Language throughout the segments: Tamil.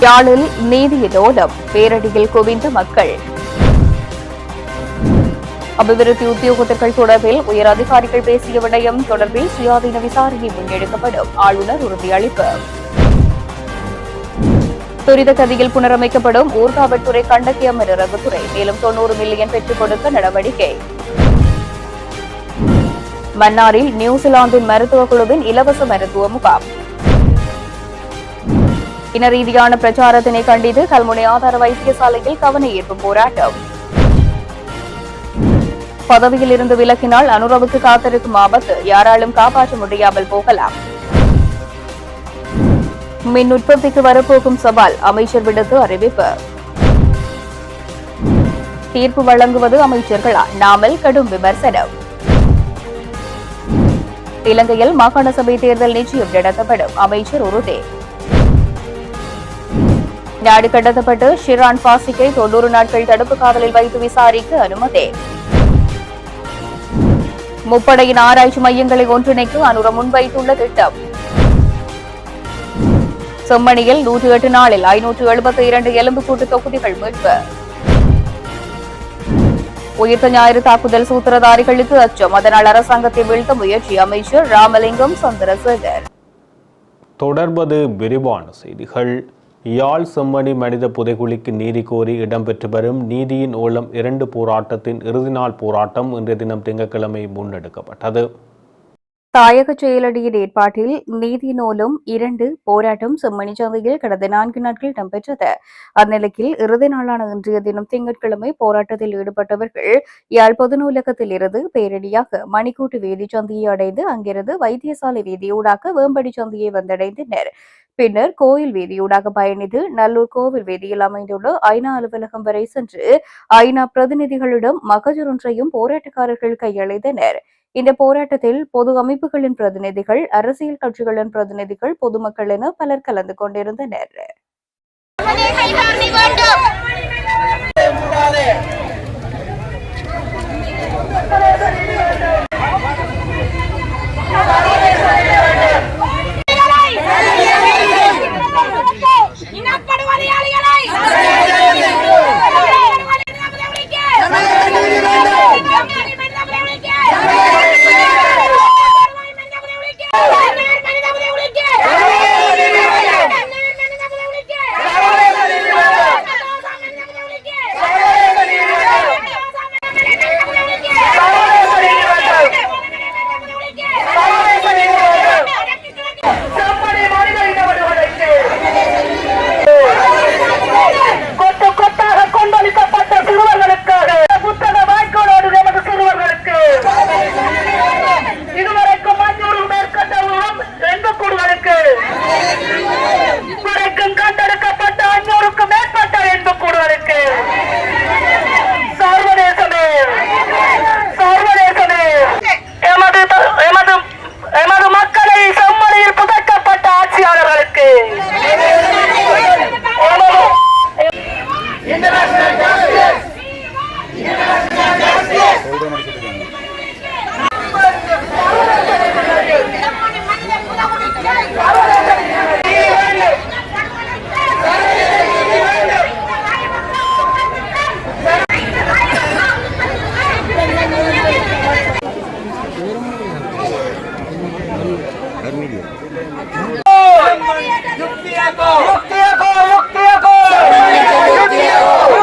யாழில் நீதியிலோலம் பேரடியில் குவிந்த மக்கள். அபிவிருத்தி உத்தியோகத்தர்கள் தொடர்பில் உயர் அதிகாரிகள் பேசிய விடயம் தொடர்பில் சுயாதீன விசாரணை முன்னெடுக்கப்படும் ஆளுநர் உறுதியளிப்பு. துரித கதியில் புனரமைக்கப்படும் ஊர்காவல்துறை கண்டக்கிய மிருரகுத்துறை மேலும் 90 மில்லியன் பெற்றுக் கொடுக்க நடவடிக்கை. மன்னாரில் நியூசிலாந்தின் மருத்துவக் குழுவின் இலவச மருத்துவ முகாம். இன ரீதியான பிரச்சாரத்தினை கண்டித்து கல்முனை ஆதார வைத்தியசாலையில் கவன ஈர்ப்பு போராட்டம். பதவியில் இருந்து விலக்கினால் அனுரவுக்கு காத்திருக்கும் ஆபத்து, யாராலும் காப்பாற்ற முடியாமல் போகலாம். மின் உற்பத்திக்கு வரப்போகும் சவால், அமைச்சர் விடுத்து அறிவிப்பு. தீர்ப்பு வழங்குவது அமைச்சர்களா, நாமல் கடும் விமர்சனம். இலங்கையில் மாகாண சபை தேர்தல் நிச்சயம் நடத்தப்படும், அமைச்சர் உறுதி. நாடு கடத்தப்பட்டு ஷிரான் பாசிக்கை 90 நாட்கள் தடுப்பு காவலில் வைத்து விசாரிக்க அனுமதி. முப்படையின் ஆராய்ச்சி மையங்களை ஒன்றிணைக்க அனுர முன்வைத்துள்ள திட்டம். செம்மணியில் 108 நாளில் 572 எலும்புக்கூட்டு தொகுதிகள் மீட்பு. உயிர்த்த ஞாயிறு தாக்குதல் சூத்திரதாரிகளுக்கு அச்சம், அதனால் அரசாங்கத்தை வீழ்த்த முயற்சி, அமைச்சர் ராமலிங்கம் சந்திரசேகர். தொடர்பது விரிவான செய்திகள். யாழ் செம்மணி மனித புதைகுழிக்கு நீதி கோரி இடம்பெற்று வரும் நீதியின் ஓலம் 2 போராட்டத்தின் இறுதி நாள் போராட்டம் இன்றைய தினம் திங்கட்கிழமை முன்னெடுக்கப்பட்டது. தாயக செயலடியின் ஏற்பாட்டில் நீதி நூலும் 2 போராட்டம் செம்மணி சந்தையில் கடந்த 4 நாட்கள் இடம்பெற்றது. அந்நிலையில் இறுதி நாளான இன்றைய தினம் திங்கட்கிழமை போராட்டத்தில் ஈடுபட்டவர்கள் யாழ் பொது நூலகத்தில் இருந்து பேரடியாக மணிக்கூட்டு வீதி சந்தையை அடைந்து அங்கிருந்து வைத்தியசாலை வீதியூடாக வேம்படி சந்தையை வந்தடைந்தனர். பின்னர் கோயில் வீதியூடாக பயணித்து நல்லூர் கோவில் வீதியில் அமைந்துள்ள ஐநா அலுவலகம் வரை சென்று ஐநா பிரதிநிதிகளிடம் மகஜர் ஒன்றையும் போராட்டக்காரர்கள் கையளித்தனர். இந்த போராட்டத்தில் பொது அமைப்புகளின் பிரதிநிதிகள், அரசியல் கட்சிகளின் பிரதிநிதிகள், பொதுமக்கள் என பலர் கலந்து கொண்டிருந்தனர்.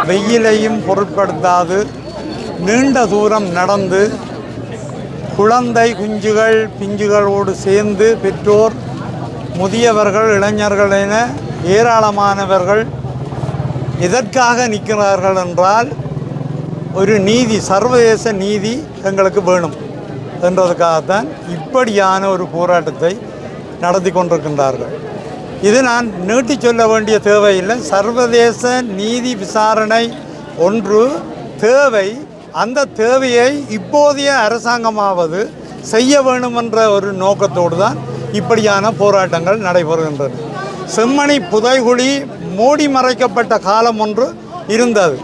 வெயிலையும் பொருட்படுத்தாது நீண்ட தூரம் நடந்து குழந்தை குஞ்சுகள் பிஞ்சுகளோடு சேர்ந்து பெற்றோர், முதியவர்கள், இளைஞர்கள் என ஏராளமானவர்கள் எதற்காக நிற்கிறார்கள் என்றால் ஒரு நீதி, சர்வதேச நீதி எங்களுக்கு வேணும் என்றதுக்காகத்தான் இப்படியான ஒரு போராட்டத்தை நடத்தி கொண்டிருக்கின்றார்கள். இது நான் நீட்டி சொல்ல வேண்டிய தேவையில்லை. சர்வதேச நீதி விசாரணை ஒன்று தேவை. அந்த தேவையை இப்போதைய அரசாங்கமாவது செய்ய வேண்டும் என்ற ஒரு நோக்கத்தோடு தான் இப்படியான போராட்டங்கள் நடைபெறுகின்றன. செம்மணி புதைகுழி மூடி மறைக்கப்பட்ட காலம் ஒன்று இருந்தது.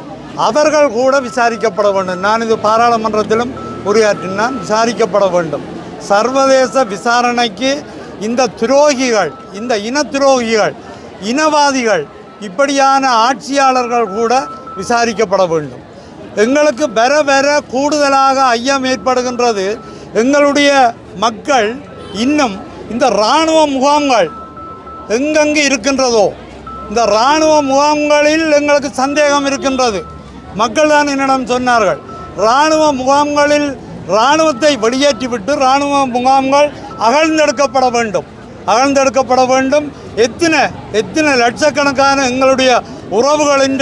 அவர்கள் கூட விசாரிக்கப்பட வேண்டும். நான் இது பாராளுமன்றத்திலும் உரையாற்றினான். விசாரிக்கப்பட வேண்டும். சர்வதேச விசாரணைக்கு இந்த துரோகிகள், இந்த இன துரோகிகள், இனவாதிகள் இப்படியான ஆட்சியாளர்கள் கூட விசாரிக்கப்பட வேண்டும். எங்களுக்கு வர வர கூடுதலாக ஐயம் ஏற்படுகின்றது. எங்களுடைய மக்கள் இன்னும் இந்த இராணுவ முகாம்கள் எங்கெங்கு இருக்கின்றதோ இந்த இராணுவ முகாம்களில் எங்களுக்கு சந்தேகம் இருக்கின்றது. மக்கள் தான் என்னிடம் சொன்னார்கள், இராணுவ முகாம்களில் இராணுவத்தை வெளியேற்றிவிட்டு இராணுவ முகாம்கள் அகழ்ந்தெடுக்கப்பட வேண்டும். எத்தனை லட்சக்கணக்கான எங்களுடைய உறவுகளின்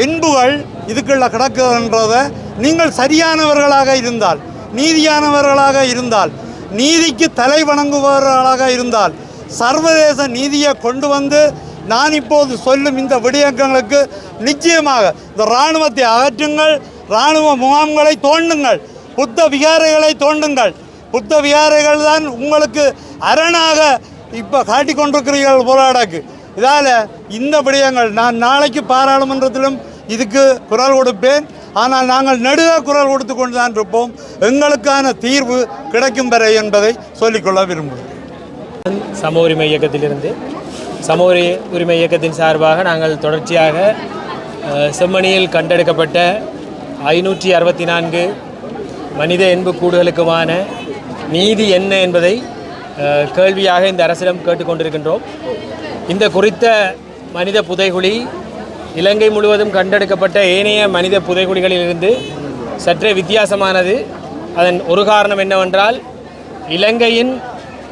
என்புகள் இதுக்குள்ள கிடக்குன்றதை நீங்கள் சரியானவர்களாக இருந்தால், நீதியானவர்களாக இருந்தால், நீதிக்கு தலை வணங்குபவர்களாக இருந்தால் சர்வதேச நீதியை கொண்டு வந்து நான் இப்போது சொல்லும் இந்த விடயங்களுக்கு நிச்சயமாக இந்த இராணுவத்தை அகற்றுங்கள், இராணுவ முகாம்களை தோண்டுங்கள், புத்த விகாரைகளை தோண்டுங்கள். புத்த விகாரைகள் தான் உங்களுக்கு அரணாக இப்போ காட்டி கொண்டிருக்கிறீர்கள் போராடக்கு. இதால் இந்த விடயங்கள் நான் நாளைக்கு பாராளுமன்றத்திலும் இதுக்கு குரல் கொடுப்பேன். ஆனால் நாங்கள் நெடுக குரல் கொடுத்து கொண்டு தான் இருப்போம். எங்களுக்கான தீர்வு கிடைக்கும் வரை என்பதை சொல்லிக்கொள்ள விரும்புகிறேன். சமூக உரிமை இயக்கத்திலிருந்து சமூக உரிமை இயக்கத்தின் சார்பாக நாங்கள் தொடர்ச்சியாக செம்மணியில் கண்டெடுக்கப்பட்ட 564 மனித எண்புக்கூடுகளுக்குமான நீதி என்ன என்பதை கேள்வியாக இந்த அரசிடம் கேட்டுக்கொண்டிருக்கின்றோம். இந்த குறித்த மனித புதைகுழி இலங்கை முழுவதும் கண்டெடுக்கப்பட்ட ஏனைய மனித புதைகுழிகளிலிருந்து சற்றே வித்தியாசமானது. அதன் ஒரு காரணம் என்னவென்றால், இலங்கையின்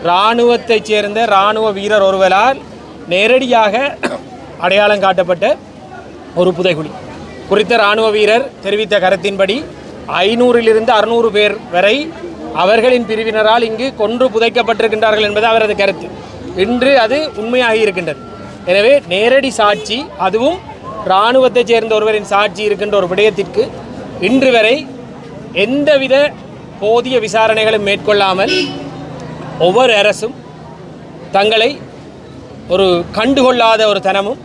இராணுவத்தைச் சேர்ந்த இராணுவ வீரர் ஒருவரால் நேரடியாக அடையாளம் காட்டப்பட்ட ஒரு புதைகுழி. குறித்த இராணுவ வீரர் தெரிவித்த கருத்தின்படி 500 - 600 பேர் வரை அவர்களின் பிரிவினரால் இங்கு கொன்று புதைக்கப்பட்டிருக்கின்றார்கள் என்பது அவரது கருத்து. இன்று அது உண்மையாகி இருக்கின்றது. எனவே நேரடி சாட்சி, அதுவும் இராணுவத்தைச் சேர்ந்த ஒருவரின் சாட்சி இருக்கின்ற ஒரு விடயத்திற்கு இன்று வரை எந்தவித போதிய விசாரணைகளும் மேற்கொள்ளாமல் ஒவ்வொரு அரசும் தங்களை ஒரு கண்டுகொள்ளாத ஒரு தனமும்,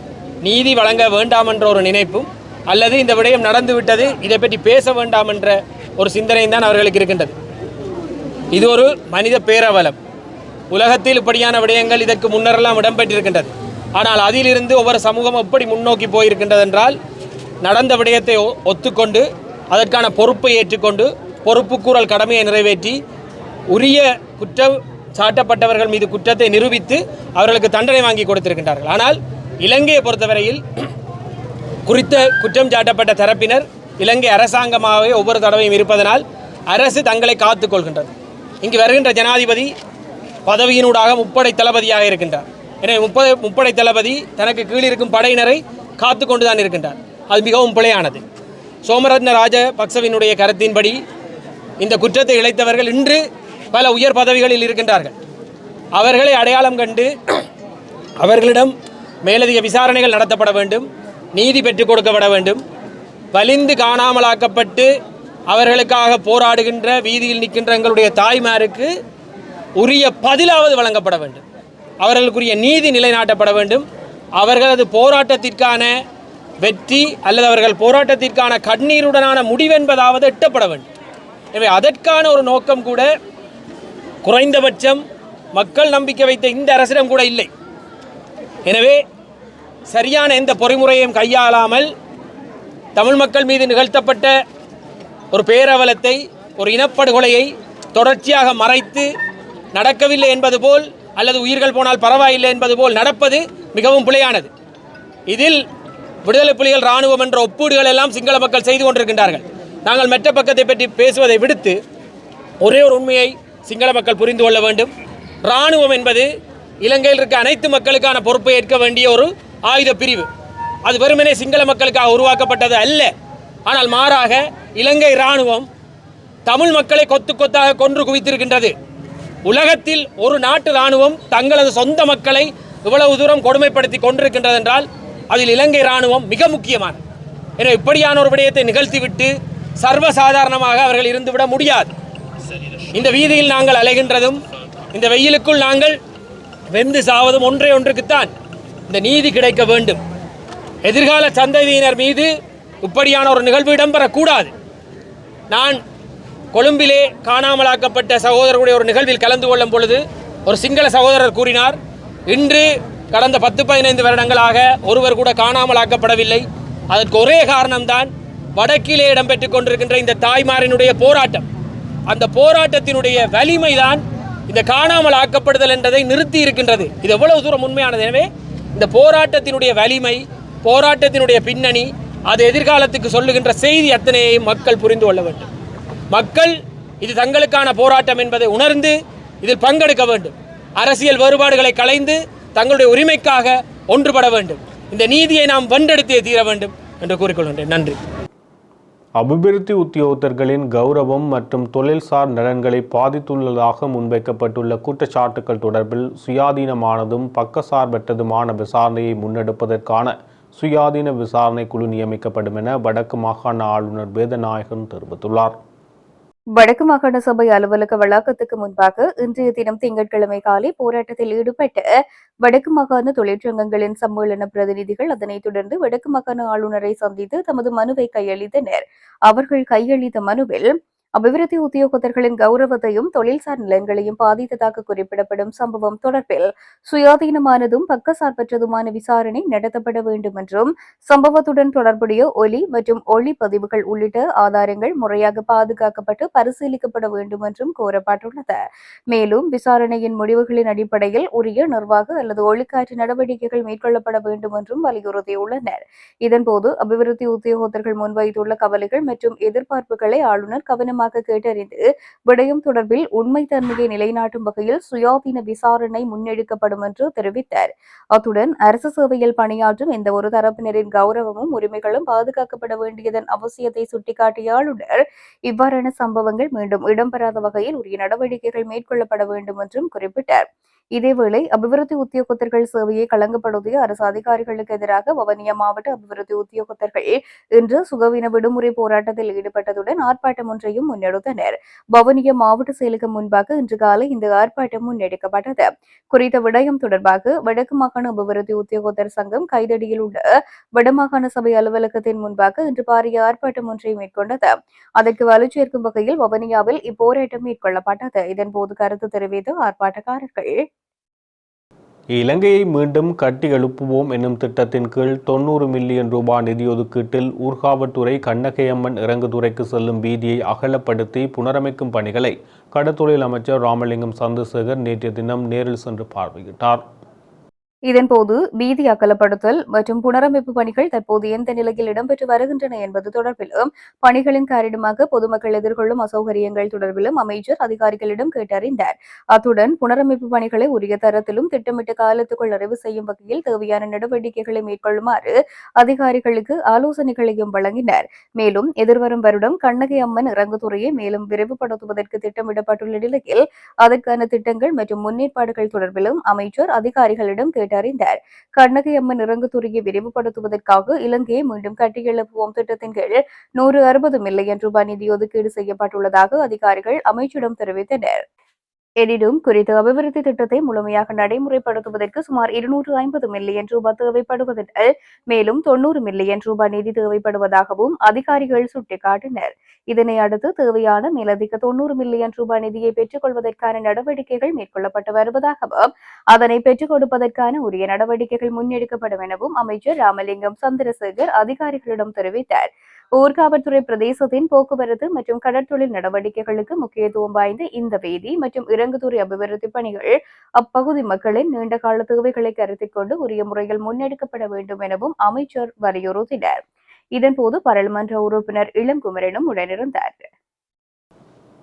நீதி வழங்க வேண்டாம் என்ற ஒரு நினைப்பும், அல்லது இந்த விடயம் நடந்துவிட்டது இதை பற்றி பேச வேண்டாம் என்ற ஒரு சிந்தனையும் தான் அவர்களுக்கு இருக்கின்றது. இது ஒரு மனித பேரவலம். உலகத்தில் இப்படியான விடயங்கள் இதற்கு முன்னரெல்லாம் இடம்பெற்றிருக்கின்றது. ஆனால் அதிலிருந்து ஒவ்வொரு சமூகம் எப்படி முன்னோக்கி போயிருக்கின்றது என்றால், நடந்த விடயத்தை ஒத்துக்கொண்டு அதற்கான பொறுப்பை ஏற்றுக்கொண்டு பொறுப்புக்கூறல் கடமையை நிறைவேற்றி உரிய குற்றம் சாட்டப்பட்டவர்கள் மீது குற்றத்தை நிரூபித்து அவர்களுக்கு தண்டனை வாங்கி கொடுத்திருக்கின்றார்கள். ஆனால் இலங்கையை பொறுத்தவரையில் குறித்த குற்றம் சாட்டப்பட்ட தரப்பினர் இலங்கை அரசாங்கமாகவே ஒவ்வொரு தடவையும் இருப்பதனால் அரசு தங்களை காத்துக் கொள்கின்றது. இங்கு வருகின்ற ஜனாதிபதி பதவியினூடாக முப்படை தளபதியாக இருக்கின்றார். எனவே முப்படை தளபதி தனக்கு கீழ் இருக்கும் படையினரை காத்து கொண்டு தான் இருக்கின்றார். அது மிகவும் பிழையானது. சோமரத்ன ராஜபக்சவினுடைய கருத்தின்படி இந்த குற்றத்தை இழைத்தவர்கள் இன்று பல உயர் பதவிகளில் இருக்கின்றார்கள். அவர்களை அடையாளம் கண்டு அவர்களிடம் மேலதிக விசாரணைகள் நடத்தப்பட வேண்டும், நீதி பெற்றுக் கொடுக்கப்பட வேண்டும். வலிந்து காணாமலாக்கப்பட்டு அவர்களுக்காக போராடுகின்ற வீதியில் நிற்கின்ற எங்களுடைய தாய்மாருக்கு உரிய பதிலாவது வழங்கப்பட வேண்டும். அவர்களுக்குரிய நீதி நிலைநாட்டப்பட வேண்டும். அவர்களது போராட்டத்திற்கான வெற்றி அல்லது அவர்கள் போராட்டத்திற்கான கண்ணீருடனான முடிவென்பதாவது எட்டப்பட வேண்டும். எனவே அதற்கான ஒரு நோக்கம் கூட குறைந்தபட்சம் மக்கள் நம்பிக்கை வைத்த இந்த அரசிடம் கூட இல்லை. எனவே சரியான எந்த பொறிமுறையையும் கையாளாமல் தமிழ் மக்கள் மீது நிகழ்த்தப்பட்ட ஒரு பேரவலத்தை, ஒரு இனப்படுகொலையை தொடர்ச்சியாக மறைத்து நடக்கவில்லை என்பது போல், அல்லது உயிர்கள் போனால் பரவாயில்லை என்பது போல் நடப்பது மிகவும் பிழையானது. இதில் விடுதலை புலிகள் இராணுவம் என்ற ஒப்பீடுகள் எல்லாம் சிங்கள மக்கள் செய்து கொண்டிருக்கின்றார்கள். நாங்கள் மற்ற பக்கத்தை பற்றி பேசுவதை விடுத்து ஒரே ஒரு உண்மையை சிங்கள மக்கள் புரிந்து கொள்ள வேண்டும். இராணுவம் என்பது இலங்கையில் இருக்க அனைத்து மக்களுக்கான பொறுப்பை ஏற்க வேண்டிய ஒரு ஆயுத பிரிவு. அது வெறுமனே சிங்கள மக்களுக்காக உருவாக்கப்பட்டது அல்ல. ஆனால் மாறாக இலங்கை இராணுவம் தமிழ் மக்களை கொத்து கொத்தாக கொன்று குவித்திருக்கின்றது. உலகத்தில் ஒரு நாட்டு இராணுவம் தங்களது சொந்த மக்களை இவ்வளவு தூரம் கொடுமைப்படுத்தி கொண்டிருக்கின்றது என்றால் அதில் இலங்கை இராணுவம் மிக முக்கியமானது. எனவே இப்படியான ஒரு விடயத்தை நிகழ்த்திவிட்டு சர்வசாதாரணமாக அவர்கள் இருந்துவிட முடியாது. இந்த வீதியில் நாங்கள் அலைகின்றதும், இந்த வெயிலுக்குள் நாங்கள் வெந்து சாவதும் ஒன்றே ஒன்றுக்குத்தான், இந்த நீதி கிடைக்க வேண்டும். எதிர்கால சந்ததியினர் மீது இப்படியான ஒரு நிகழ்வு இடம்பெறக்கூடாது. நான் கொழும்பிலே காணாமலாக்கப்பட்ட சகோதரர்களுடைய ஒரு நிகழ்வில் கலந்து கொள்ளும் பொழுது ஒரு சிங்கள சகோதரர் கூறினார், இன்று கடந்த 10-15 வருடங்களாக ஒருவர் கூட காணாமல் ஆக்கப்படவில்லை. அதற்கு ஒரே காரணம்தான் வடக்கிலே இடம்பெற்றுக் கொண்டிருக்கின்ற இந்த தாய்மாரினுடைய போராட்டம். அந்த போராட்டத்தினுடைய வலிமைதான் இந்த காணாமல் ஆக்கப்படுதல் என்றதை நிறுத்தி இருக்கின்றது. இது எவ்வளவு தூரம் உண்மையானது. எனவே இந்த போராட்டத்தினுடைய வலிமை, போராட்டத்தினுடைய பின்னணி, அது எதிர்காலத்துக்கு சொல்லுகின்ற செய்தி அத்தனையையும் மக்கள் புரிந்து கொள்ள வேண்டும். மக்கள் இது தங்களுக்கான போராட்டம் என்பதை உணர்ந்து இதில் பங்கெடுக்க வேண்டும். அரசியல் வேறுபாடுகளை களைந்து தங்களுடைய உரிமைக்காக ஒன்றுபட வேண்டும். இந்த நீதியை நாம் வென்றெடுத்தே தீர வேண்டும் என்று கூறிக்கொள்கின்றேன். நன்றி. அபிவிருத்தி உத்தியோகத்தர்களின் கௌரவம் மற்றும் தொழில்சார் நலன்களை பாதித்துள்ளதாக முன்வைக்கப்பட்டுள்ள குற்றச்சாட்டுகள் தொடர்பில் சுயாதீனமானதும் பக்கசார்பற்றதுமான விசாரணையை முன்னெடுப்பதற்கான சுயாதீன விசாரணை குழு நியமிக்கப்படும் என வடக்கு மாகாண ஆளுநர் வேதநாயகன் தெரிவித்துள்ளார். வடக்கு மாகாண சபை அலுவலக வளாகத்துக்கு முன்பாக இன்றைய தினம் திங்கட்கிழமை காலை போராட்டத்தில் ஈடுபட்ட வடக்கு மாகாண தொழிற்சங்கங்களின் சம்மேளன பிரதிநிதிகள் அதனைத் தொடர்ந்து வடக்கு மாகாண ஆளுநரை சந்தித்து தமது மனுவை கையளித்தனர். அவர்கள் கையளித்த மனுவில் அபிவிருத்தி உத்தியோகத்தர்களின் கௌரவத்தையும் தொழில்சார் நலன்களையும் பாதித்ததாக குறிப்பிடப்படும் சம்பவம் தொடர்பில் சுயாதீனமானதும் பக்கசார்பற்றதுமான விசாரணை நடத்தப்பட வேண்டும் என்றும் சம்பவத்துடன் தொடர்புடைய ஒலி மற்றும் ஒளி பதிவுகள் உள்ளிட்ட ஆதாரங்கள் முறையாக பாதுகாக்கப்பட்டு பரிசீலிக்கப்பட வேண்டும் என்றும் கோரப்பட்டுள்ளது. மேலும் விசாரணையின் முடிவுகளின் அடிப்படையில் உரிய நிர்வாக அல்லது ஒழுக்காற்று நடவடிக்கைகள் மேற்கொள்ளப்பட வேண்டும் என்றும் வலியுறுத்தியுள்ளனர். இதன்போது அபிவிருத்தி உத்தியோகத்தர்கள் முன்வைத்துள்ள கவலைகள் மற்றும் எதிர்பார்ப்புகளை ஆளுநர் கவனமாக கேட்டறிந்து விடயம் தொடர்பில் உண்மைத்தன்மையை நிலைநாட்டும் வகையில் சுயாதீன விசாரணை முன்னெடுக்கப்படும் என்று தெரிவித்தார். அத்துடன் அரசு சேவையில் பணியாற்றும் எந்த ஒரு தரப்பினரின் கௌரவமும் உரிமைகளும் பாதுகாக்கப்பட வேண்டியதன் அவசியத்தை சுட்டிக்காட்டிய ஆளுநர் இவ்வாறான சம்பவங்கள் மீண்டும் இடம்பெறாத வகையில் உரிய நடவடிக்கைகள் மேற்கொள்ளப்பட வேண்டும் என்றும் குறிப்பிட்டார். இதேவேளை அபிவிருத்தி உத்தியோகத்தர்கள் சேவையை களங்கப்படுத்திய அரசு அதிகாரிகளுக்கு எதிராக வவுனியா மாவட்ட அபிவிருத்தி உத்தியோகத்தர்கள் இன்று சுகவீன விடுமுறை போராட்டத்தில் ஈடுபட்டதுடன் ஆர்ப்பாட்டம் ஒன்றையும் முன்னெடுத்தனர். வவுனியா மாவட்ட செயலகம் முன்பாக இன்று காலை இந்த ஆர்ப்பாட்டம் முன்னெடுக்கப்பட்டது. குறித்த விடயம் தொடர்பாக வடக்கு மாகாண அபிவிருத்தி உத்தியோகத்தர் சங்கம் கைதடியில் உள்ள வடமாகாண சபை அலுவலகத்தின் முன்பாக இன்று பாரிய ஆர்ப்பாட்டம் ஒன்றை மேற்கொண்டது. அதற்கு வலுச்சேர்க்கும் வகையில் வவுனியாவில் இப்போராட்டம் மேற்கொள்ளப்பட்டது. இதன்போது கருத்து தெரிவித்த ஆர்ப்பாட்டக்காரர்கள் இலங்கையை மீண்டும் கட்டி எழுப்புவோம் என்னும் திட்டத்தின் கீழ் 90 மில்லியன் ரூபாய் நிதி ஒதுக்கீட்டில் ஊர்காவற்றுறை கண்ணகையம்மன் இறங்குதுறைக்கு செல்லும் வீதியை அகலப்படுத்தி புனரமைக்கும் பணிகளை கடத்தொழில் அமைச்சர் ராமலிங்கம் சந்திரசேகர் நேற்றைய தினம் நேரில் சென்று பார்வையிட்டார். இதன்போது வீதி அகலப்படுத்தல் மற்றும் புனரமைப்பு பணிகள் தற்போது எந்த நிலையில் இடம்பெற்று வருகின்றன என்பது தொடர்பிலும் பணிகளின் காரணமாக பொதுமக்கள் எதிர்கொள்ளும் அசௌகரியங்கள் தொடர்பிலும் அமைச்சர் அதிகாரிகளிடம் கேட்டறிந்தார். அத்துடன் புனரமைப்பு பணிகளை உரிய தரத்திலும் திட்டமிட்ட காலத்துக்குள் நிறைவு செய்யும் வகையில் தேவையான நடவடிக்கைகளை மேற்கொள்ளுமாறு அதிகாரிகளுக்கு ஆலோசனைகளையும் வழங்கினார். மேலும் எதிர்வரும் வருடம் கண்ணகி அம்மன் இறங்குதுறையை மேலும் விரைவுபடுத்துவதற்கு திட்டமிடப்பட்டுள்ள நிலையில் அதற்கான திட்டங்கள் மற்றும் முன்னேற்பாடுகள் தொடர்பிலும் அமைச்சர் அதிகாரிகளிடம் அறிந்தார். கண்ணகி அம்மன் இறங்குதுறையை விரிவுபடுத்துவதற்காக இலங்கையை மீண்டும் கட்டியெழுப்புவோம் திட்டத்தின் கீழ் 160 மில்லியன் ரூபாய் நிதி ஒதுக்கீடு செய்யப்பட்டுள்ளதாக அதிகாரிகள் அமைச்சிடம் தெரிவித்தனர். எனினும் குறித்த அபிவிருத்தி திட்டத்தை முழுமையாக நடைமுறைப்படுத்துவதற்கு சுமார் 250 மில்லியன் ரூபாய் தேவைப்படுவதால் மேலும் 90 மில்லியன் ரூபாய் நிதி தேவைப்படுவதாகவும் அதிகாரிகள் சுட்டிக்காட்டினர். இதனை அடுத்து தேவையான மேலதிக 90 மில்லியன் ரூபாய் நிதியை பெற்றுக் கொள்வதற்கான நடவடிக்கைகள் மேற்கொள்ளப்பட்டு வருவதாகவும் அதனை பெற்றுக் கொடுப்பதற்கான உரிய நடவடிக்கைகள் முன்னெடுக்கப்படும் எனவும் அமைச்சர் ராமலிங்கம் சந்திரசேகர் அதிகாரிகளிடம் தெரிவித்தார். ஊர்காவற்றுறை பிரதேசத்தின் போக்குவரத்து மற்றும் கடற்தொழில் நடவடிக்கைகளுக்கு முக்கியத்துவம் வாய்ந்த இந்த வீதி மற்றும் இறங்குதுறை அபிவிருத்தி பணிகள் அப்பகுதி மக்களின் நீண்டகால தேவைகளை கருத்தில் கொண்டு உரிய முறையில் முன்னெடுக்கப்பட வேண்டும் எனவும் அமைச்சர் வலியுறுத்தினார். இதன்போது பாராளுமன்ற உறுப்பினர் இளங்குமரனும் உடனிருந்தார்.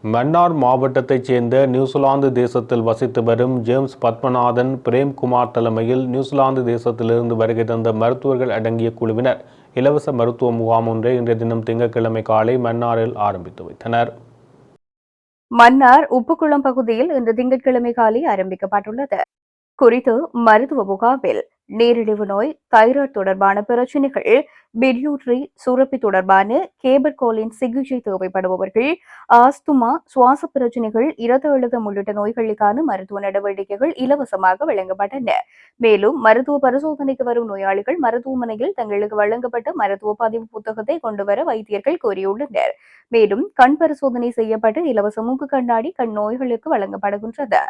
மன்னார் மாவட்டத்தைச் சேர்ந்த நியூசிலாந்து தேசத்தில் வசித்து வரும் ஜேம்ஸ் பத்மநாதன் பிரேம்குமார் தலைமையில் நியூசிலாந்து தேசத்திலிருந்து வருகை தந்த மருத்துவர்கள் அடங்கிய குழுவினர் இலவச மருத்துவ முகாம் ஒன்றை இன்றைய தினம் திங்கட்கிழமை காலை மன்னாரில் ஆரம்பித்து வைத்தனர். மன்னார் உப்புக்குளம் பகுதியில் இன்று திங்கட்கிழமை காலை ஆரம்பிக்கப்பட்டுள்ளது. குறித்து மருத்துவ முகாமில் நீரிழிவு நோய், தைராய்டு தொடர்பான பிரச்சினைகள், பிட்யூட்ரி சுரப்பி தொடர்பான கேபர்கோலின் சிகிச்சை தேவைப்படுபவர்கள், ஆஸ்துமா, சுவாச பிரச்சினைகள், இரத்த அழுத்தம் உள்ளிட்ட நோய்களுக்கான மருத்துவ நடவடிக்கைகள் இலவசமாக வழங்கப்பட்டன. மேலும் மருத்துவ பரிசோதனைக்கு வரும் நோயாளிகள் மருத்துவமனையில் தங்களுக்கு வழங்கப்பட்ட மருத்துவ பதிவு புத்தகத்தை கொண்டுவர வைத்தியர்கள் கோரியுள்ளனர். மேலும் கண் பரிசோதனை செய்யப்பட்டு இலவச மூக்கு கண்ணாடி கண் நோய்களுக்கு வழங்கப்படுகின்றது.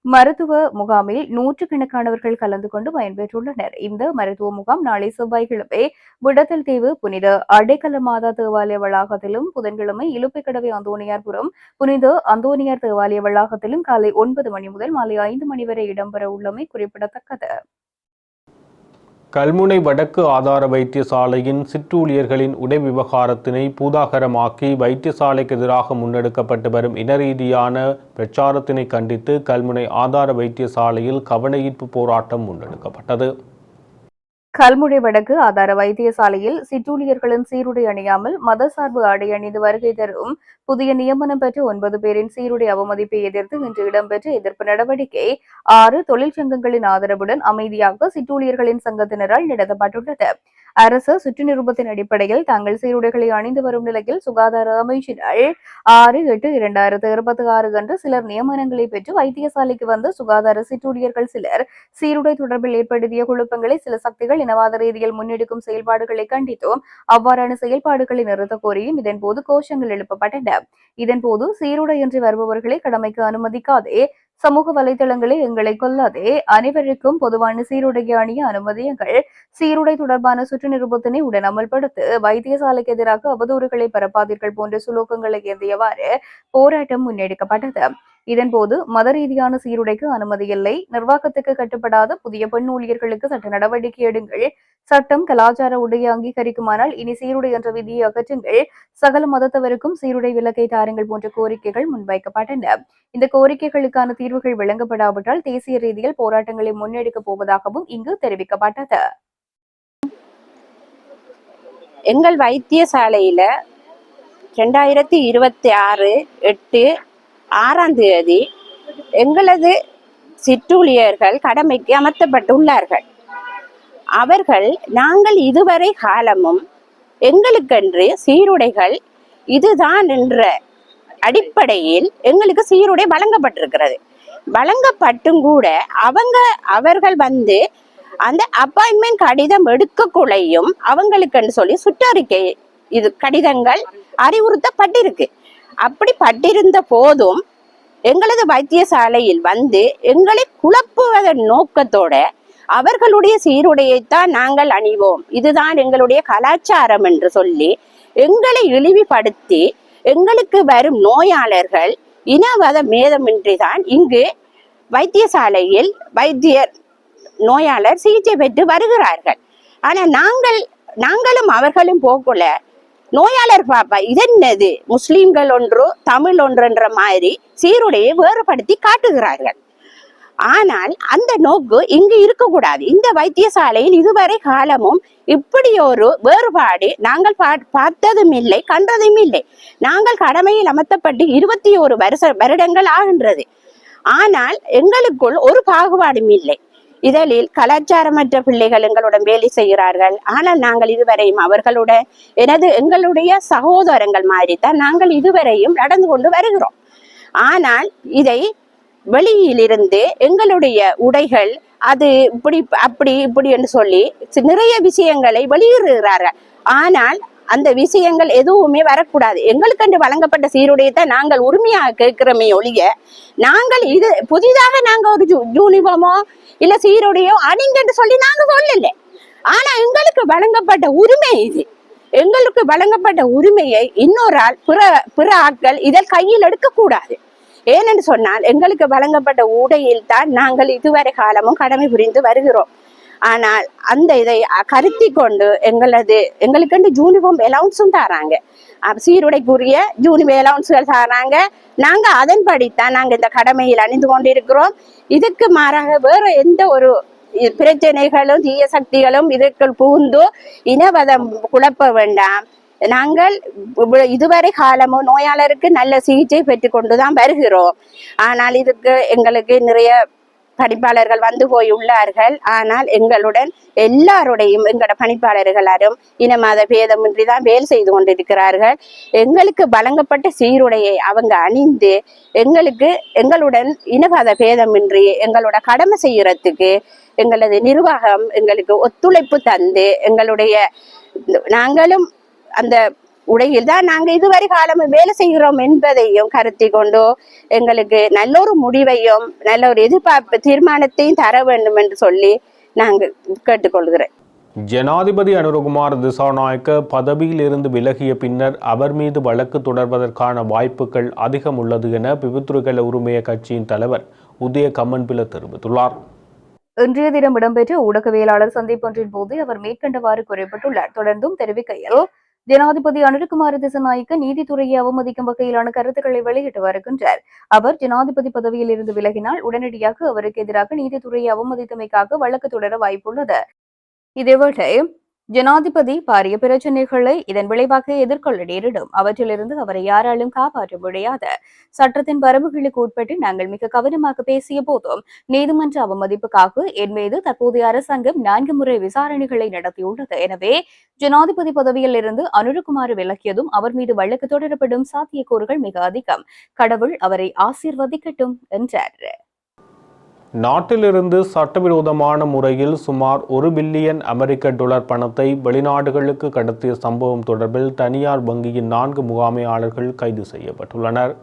மருத்துவ முகாமில் நூற்றுக்கணக்கானவர்கள் கலந்து கொண்டு பயன்பெற்றுள்ளனர். இந்த மருத்துவ முகாம் நாளை செவ்வாய்க்கிழமை விடத்தல் தீவு புனித அடைக்கல மாதா தேவாலய வளாகத்திலும், புதன்கிழமை இலுப்பைக்கடவை அந்தோணியார்புரம் புனித அந்தோணியார் தேவாலய வளாகத்திலும் காலை 9 மணி முதல் மாலை 5 மணி வரை இடம்பெற உள்ளமை குறிப்பிடத்தக்கது. கல்முனை வடக்கு ஆதார வைத்தியசாலையின் சிற்றூழியர்களின் உடை விவகாரத்தினை பூதாகரமாக்கி வைத்தியசாலைக்கு எதிராக முன்னெடுக்கப்பட்டு வரும் இனரீதியான பிரச்சாரத்தினை கண்டித்து கல்முனை ஆதார வைத்தியசாலையில் கவனஈர்ப்பு போராட்டம் முன்னெடுக்கப்பட்டது. கல்முனை வடக்கு ஆதார வைத்தியசாலையில் சிற்றூழியர்களின் சீருடை அணியாமல் மதசார்பு ஆடை அணிந்து வருகை தரும் புதிய நியமனம் பெற்ற 9 பேரின் சீருடை அவமதிப்பை எதிர்த்து இன்று இடம்பெற்ற எதிர்ப்பு நடவடிக்கை 6 தொழிற்சங்கங்களின் ஆதரவுடன் அமைதியாக சிற்றூழியர்களின் சங்கத்தினரால் நடத்தப்பட்டுள்ளது. அரசு சுற்று நிருபத்தின் அடிப்படையில் தாங்கள் சீருடைகளை அணிந்து வரும் நிலையில் சுகாதார அமைச்சினால் 6/8/2026 அன்று சிலர் நியமனங்களை பெற்று வைத்தியசாலைக்கு வந்த சுகாதார சிற்றூழியர்கள் சிலர் சீருடை தொடர்பில் ஏற்படுத்திய குழப்பங்களை சில சக்திகள் இனவாத ரீதியில் முன்னெடுக்கும் செயல்பாடுகளை கண்டித்தும் அவ்வாறான செயல்பாடுகளை நிறுத்த கோரியும் இதன்போது கோஷங்கள் எழுப்பப்பட்டன. இதன்போது சீருடையின்றி வருபவர்களை கடமைக்கு அனுமதிக்காதே, சமூக வலைதளங்களை எங்களை கொல்லாதே, அனைவருக்கும் பொதுவான சீருடையை அணிய அனுமதியுங்கள், சீருடை தொடர்பான சுற்று நிருபத்தினை உடன் அமல்படுத்து, வைத்தியசாலைக்கு எதிராக அவதூறுகளை பரப்பாதீர்கள் போன்ற சுலோகங்களை ஏந்தியவாறு போராட்டம் முன்னெடுக்கப்பட்டது. இதன்போது மத ரீதியான சீருடைக்கு அனுமதி இல்லை, நிர்வாகத்துக்கு கட்டுப்படாத புதிய பெண் ஊழியர்களுக்கு சட்ட நடவடிக்கை எடுங்கள், சட்டம் கலாச்சார உடையை அங்கீகரிக்குமானால் இனி சீருடை என்ற விதியை அகற்றுங்கள், சகல மதத்தவருக்கும் சீருடை விலக்கை தாருங்கள் போன்ற கோரிக்கைகள் முன்வைக்கப்பட்டன. இந்த கோரிக்கைகளுக்கான தீர்வுகள் வழங்கப்படாவிட்டால் தேசிய ரீதியில் போராட்டங்களை முன்னெடுக்கப் போவதாகவும் இங்கு தெரிவிக்கப்பட்டது. எங்கள் வைத்தியசாலையில 2026/8/6 எங்களது சிற்றூழியர்கள் கடமைக்கு அமர்த்தப்பட்டுள்ளார்கள். அவர்கள் நாங்கள் இதுவரை காலமும் எங்களுக்கென்று சீருடைகள் இதுதான் என்ற அடிப்படையில் எங்களுக்கு சீருடை வழங்கப்பட்டிருக்கிறது. வழங்கப்பட்டும் கூட அவர்கள் வந்து அந்த அப்பாயின்மெண்ட் கடிதம் எடுக்கக்குள்ளையும் அவங்களுக்குன்னு சொல்லி சுற்றறிக்கை இது கடிதங்கள் அறிவுறுத்தப்பட்டிருக்கு. அப்படி பட்டிருந்த போதும் எங்களது வைத்தியசாலையில் வந்து எங்களை குழப்புவதன் நோக்கத்தோட அவர்களுடைய சீருடையைத்தான் நாங்கள் அணிவோம், இதுதான் எங்களுடைய கலாச்சாரம் என்று சொல்லி எங்களை இழிவுபடுத்தி எங்களுக்கு வரும் நோயாளர்கள் இனவாத மேதமின்றிதான் இங்கு வைத்தியசாலையில் நோயாளர் சிகிச்சை பெற்று வருகிறார்கள். ஆனா நாங்களும் அவர்களும் போக்குள்ள நோயாளர் பாப்பா இதென்னது முஸ்லிம்கள் ஒன்று தமிழ் ஒன்றுன்ற மாதிரி சீருடையை வேறுபடுத்தி காட்டுகிறார்கள். ஆனால் அந்த நோக்கு இங்கு இருக்கக்கூடாது. இந்த வைத்தியசாலையில் இதுவரை காலமும் இப்படி ஒரு வேறுபாடு நாங்கள் பார்த்ததும் இல்லை, கண்டதும் இல்லை. நாங்கள் கடமையில் அமர்த்தப்பட்டு 21 வருடங்கள் ஆகின்றது. ஆனால் எங்களுக்குள் ஒரு பாகுபாடும் இல்லை. இதழில் கலாச்சாரமற்ற பிள்ளைகள் எங்களுடன் வேலை செய்கிறார்கள். ஆனால் நாங்கள் இதுவரையும் அவர்களுடன் எங்களுடைய சகோதரங்கள் மாதிரி தான் நாங்கள் இதுவரையும் நடந்து கொண்டு வருகிறோம். ஆனால் இதை வெளியிலிருந்து எங்களுடைய உடைகள் அது இப்படி என்று சொல்லி நிறைய விஷயங்களை வெளியிடுகிறார்கள். ஆனால் அந்த விஷயங்கள் எதுவுமே வரக்கூடாது. எங்களுக்கு வழங்கப்பட்ட சீருடையை தான் நாங்கள் உரிமையாக கேட்கிறோமே ஒழிய நாங்கள் இது புதிதாக நாங்க ஒரு யூனிஃபார்மோ இல்ல சீருடையோ அணிங்கன்னு சொல்லி நாங்க சொல்லல. ஆனா எங்களுக்கு வழங்கப்பட்ட உரிமை இது. எங்களுக்கு வழங்கப்பட்ட உரிமையை இன்னொரு ஆள் பிற ஆட்கள் இதில் கையில் எடுக்கக்கூடாது. ஏனென்று சொன்னால் எங்களுக்கு வழங்கப்பட்ட உடையில் தான் நாங்கள் இதுவரை காலமும் கடமை புரிந்து வருகிறோம். ஆனால் அந்த இதை கருத்தி கொண்டு எங்களுக்கு யூனிஃபார்ம் அலவுன்ஸும் தராங்க, சீருடைக்குரிய யூனிஃபார்ம் அலவுன்ஸ்கள் தராங்க. நாங்க அதன்படித்தான் நாங்க இந்த கடமையில் அணிந்து கொண்டிருக்கிறோம். இதுக்கு மாறாக வேற எந்த ஒரு பிரச்சனைகளும் தீய சக்திகளும் இதற்குள் புகுந்து இனவதம் குழப்ப வேண்டாம். நாங்கள் இதுவரை காலமும் நோயாளருக்கு நல்ல சிகிச்சை பெற்றுக் கொண்டுதான் வருகிறோம். ஆனால் இதுக்கு எங்களுக்கு நிறைய பணிப்பாளர்கள் வந்து போய் உள்ளார்கள். ஆனால் எங்களுடன் எல்லாருடையும் எங்களோட பணிப்பாளர்களாரும் இனமத பேதமின்றி தான் வேலை செய்து கொண்டிருக்கிறார்கள். எங்களுக்கு வழங்கப்பட்ட சீருடையை அவங்க அணிந்து எங்களுடன் இனமத பேதமின்றி எங்களோட கடமை செய்யறதுக்கு எங்களது நிர்வாகம் எங்களுக்கு ஒத்துழைப்பு தந்து நாங்களும் அந்த உடையில் தான் நாங்கள் இதுவரை காலமும் வேலை செய்கிறோம் என்பதையும் கருத்தில் கொண்டு எங்களுக்கு நல்ல ஒரு முடிவையும் நல்ல ஒரு எதிர்பார்ப்பு தீர்மானத்தையும் தர வேண்டும் என்று சொல்லி நாங்கள் கேட்டுக்கொள்கிறேன். ஜனாதிபதி அனுரகுமார் திசாநாயக்க பதவியில் இருந்து விலகிய பின்னர் அவர் மீது வழக்கு தொடர்வதற்கான வாய்ப்புகள் அதிகம் உள்ளது என பிபுத்துருகல உரிமைய கட்சியின் தலைவர் உதய கம்மன்பில தெரிவித்துள்ளார். இன்றைய தினம் இடம்பெற்ற ஊடகவியலாளர் சந்திப்பொன்றின் போது அவர் மேற்கண்டவாறு குறிப்பிட்டுள்ளார். தொடர்ந்தும் தெரிவிக்கையில், ஜனாதிபதி அனுரகுமார திசாநாயக்க நீதித்துறையை அவமதிக்கும் வகையிலான கருத்துக்களை வெளியிட்டு வருகின்றார். அவர் ஜனாதிபதி பதவியில் இருந்து விலகினால் உடனடியாக அவருக்கு எதிராக நீதித்துறையை அவமதித்தமைக்காக வழக்கு தொடர வாய்ப்புள்ளது. இதேவேளை ஜனாதிபதி பாரிய பிரச்சினைகளை இதன் விளைவாக எதிர்கொள்ள நேரிடும். அவற்றிலிருந்து அவரை யாராலும் காப்பாற்ற முடியாது. சட்டத்தின் வரம்புகளுக்கு உட்பட்டு நாங்கள் மிக கவனமாக பேசிய போதும் நீதிமன்ற அவமதிப்புக்காக என் மீது தற்போதைய அரசாங்கம் 4 முறை விசாரணைகளை நடத்தியுள்ளது. எனவே ஜனாதிபதி பதவியில் இருந்து அனுரகுமார் விலக்கியதும் அவர் மீது வழக்கு தொடரப்படும் சாத்தியக்கூறுகள் மிக அதிகம். கடவுள் அவரை ஆசீர்வதிக்கட்டும் என்றார். நாட்டிலிருந்து சட்டவிரோதமான முறையில் சுமார் $1 பில்லியன் அமெரிக்க பணத்தை வெளிநாடுகளுக்கு கடத்திய சம்பவம் தொடர்பில் தனியார் வங்கியின் 4 முகாமையாளர்கள் கைது செய்யப்பட்டுள்ளனர்.